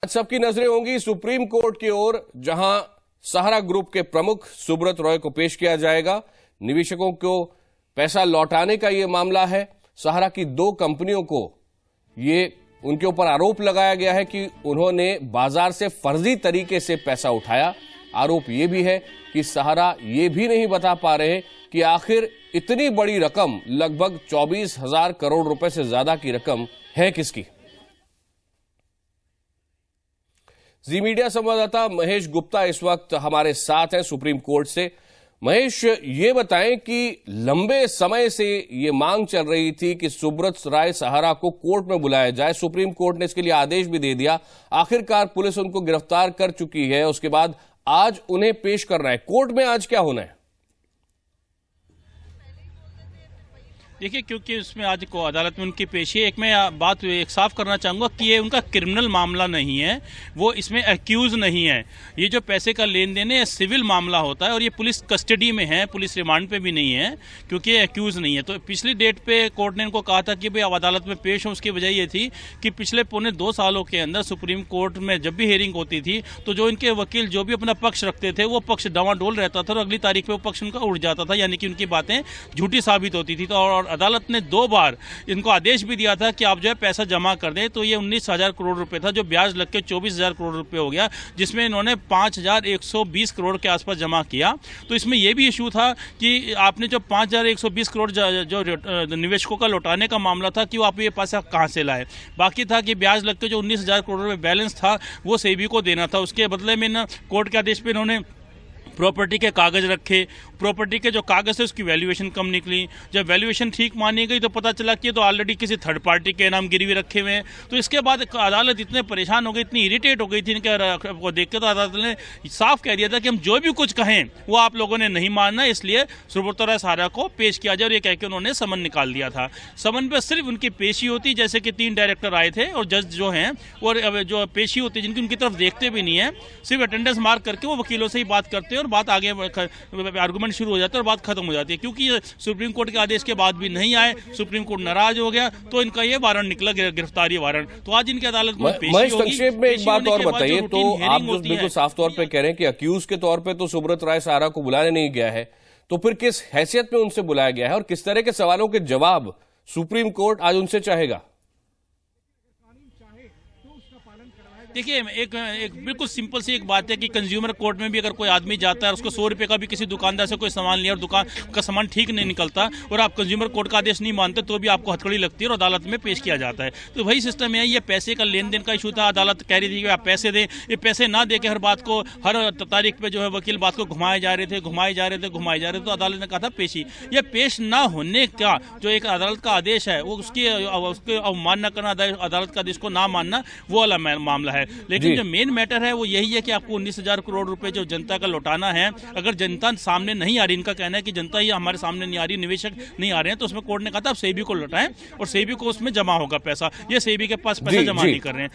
सबकी नजरें होंगी सुप्रीम कोर्ट की ओर, जहां सहारा ग्रुप के प्रमुख सुब्रत रॉय को पेश किया जाएगा। निवेशकों को पैसा लौटाने का यह मामला है। सहारा की दो कंपनियों को उनके ऊपर आरोप लगाया गया है कि उन्होंने बाजार से फर्जी तरीके से पैसा उठाया। आरोप यह भी है कि सहारा ये भी नहीं बता पा रहे कि आखिर इतनी बड़ी रकम, लगभग 24,000 करोड़ रुपए से ज्यादा की रकम है किसकी। जी मीडिया संवाददाता महेश गुप्ता इस वक्त हमारे साथ हैं सुप्रीम कोर्ट से। महेश, ये बताएं कि लंबे समय से ये मांग चल रही थी कि सुब्रत रॉय सहारा को कोर्ट में बुलाया जाए। सुप्रीम कोर्ट ने इसके लिए आदेश भी दे दिया। आखिरकार पुलिस उनको गिरफ्तार कर चुकी है। उसके बाद आज उन्हें पेश करना है कोर्ट में। आज क्या होना है? देखिए, क्योंकि उसमें आज को अदालत में उनकी पेशी है। एक मैं बात एक साफ करना चाहूँगा कि ये उनका क्रिमिनल मामला नहीं है, वो इसमें एक्यूज नहीं है। ये जो पैसे का लेन देन है सिविल मामला होता है और ये पुलिस कस्टडी में है, पुलिस रिमांड पे भी नहीं है, क्योंकि ये एक्यूज नहीं है। तो पिछली डेट पे कोर्ट ने इनको कहा था कि भाई अब अदालत में पेश हो। उसकी वजह ये थी कि पिछले पौने 2 सालों के अंदर सुप्रीम कोर्ट में जब भी हियरिंग होती थी तो जो इनके वकील जो भी अपना पक्ष रखते थे वो पक्ष डावाडोल रहता था और अगली तारीख पे वो पक्ष उनका उड़ जाता था, यानी कि उनकी बातें झूठी साबित होती थी। तो और अदालत ने 2 बार इनको आदेश भी दिया था कि आप जो है पैसा जमा कर दें। तो ये 19,000 करोड़ रुपए था, जो ब्याज लग के 24,000 करोड़ रुपए हो गया, जिसमें इन्होंने 5,120 करोड़ के आसपास जमा किया। तो इसमें यह भी इशू था कि आपने जो 5,120 करोड़ जो निवेशकों का लौटाने का मामला था कि वो आप ये पैसा कहां से लाए। बाकी था कि ब्याज लग के जो 19,000 करोड़ रुपए बैलेंस था वो सेबी को देना था। उसके बदले में ना कोर्ट के आदेश पे इन्होंने प्रॉपर्टी के कागज रखे। प्रॉपर्टी के जो कागज थे उसकी वैल्यूएशन कम निकली। जब वैल्यूएशन ठीक मानी गई तो पता चला कि ये तो ऑलरेडी किसी थर्ड पार्टी के नाम गिरवी रखे हुए हैं। तो इसके बाद अदालत इतने परेशान हो गई, इतनी इरिटेट हो गई थी इनके देख के, तो अदालत ने साफ कह दिया था कि हम जो भी कुछ कहें वो आप लोगों ने नहीं मानना, इसलिए सुब्रत रॉय सहारा को पेश किया जाए। और ये कह के उन्होंने समन निकाल दिया था। समन पर सिर्फ उनकी पेशी होती, जैसे कि 3 डायरेक्टर आए थे और जज जो हैं और जो पेशी होती जिनकी उनकी तरफ देखते भी नहीं है, सिर्फ अटेंडेंस मार्क करके वो वकीलों से ही बात करते हैं और बात आगे आर्गुमेंट शुरू हो जाता है और बात खत्म हो जाती है। क्योंकि ये सुप्रीम कोर्ट के आदेश के बाद भी नहीं आए, सुप्रीम कोर्ट नाराज हो गया, तो इनका ये वारंट निकला, गिरफ्तारी वारंट। तो आज इनकी अदालत में पेशी होगी। संक्षेप में एक बात और बताइए, तो आप जो बिल्कुल साफ तौर पे कह रहे हैं कि अक्यूज के तौर पे तो सुब्रत रॉय सहारा को बुलाने नहीं गया है, तो फिर किस हैसियत में उनसे बुलाया गया है और किस तरह के सवालों के जवाब सुप्रीम कोर्ट आज उनसे चाहेगा? देखिए, एक बिल्कुल सिंपल सी एक बात है कि कंज्यूमर कोर्ट में भी अगर कोई आदमी जाता है, उसको 100 रुपये का भी किसी दुकानदार से कोई सामान लिया और दुकान का सामान ठीक नहीं निकलता और आप कंज्यूमर कोर्ट का आदेश नहीं मानते, तो भी आपको हथकड़ी लगती है और अदालत में पेश किया जाता है। तो वही सिस्टम है। ये पैसे का लेन देन का इशू था। अदालत कह रही थी कि आप पैसे दें। ये पैसे ना दे के हर बात को, हर तारीख पे जो है वकील बात को घुमाए जा रहे थे। तो अदालत ने कहा था पेशी। ये पेश ना होने का जो एक अदालत का आदेश है वो उसकी अवमानना करना, अदालत का आदेश को ना मानना, वो वाला मामला है। लेकिन जो मेन मैटर है वो यही है कि आपको 19,000 करोड़ रुपए जो जनता का लौटाना है, अगर जनता सामने नहीं आ रही, इनका कहना है कि जनता ही हमारे सामने नहीं आ रही, निवेशक नहीं आ रहे हैं, तो उसमें कोर्ट ने कहा था आप सेबी को लौटाएं और सेबी को उसमें जमा होगा पैसा। ये सेबी के पास पैसा जमा नहीं कर रहे हैं।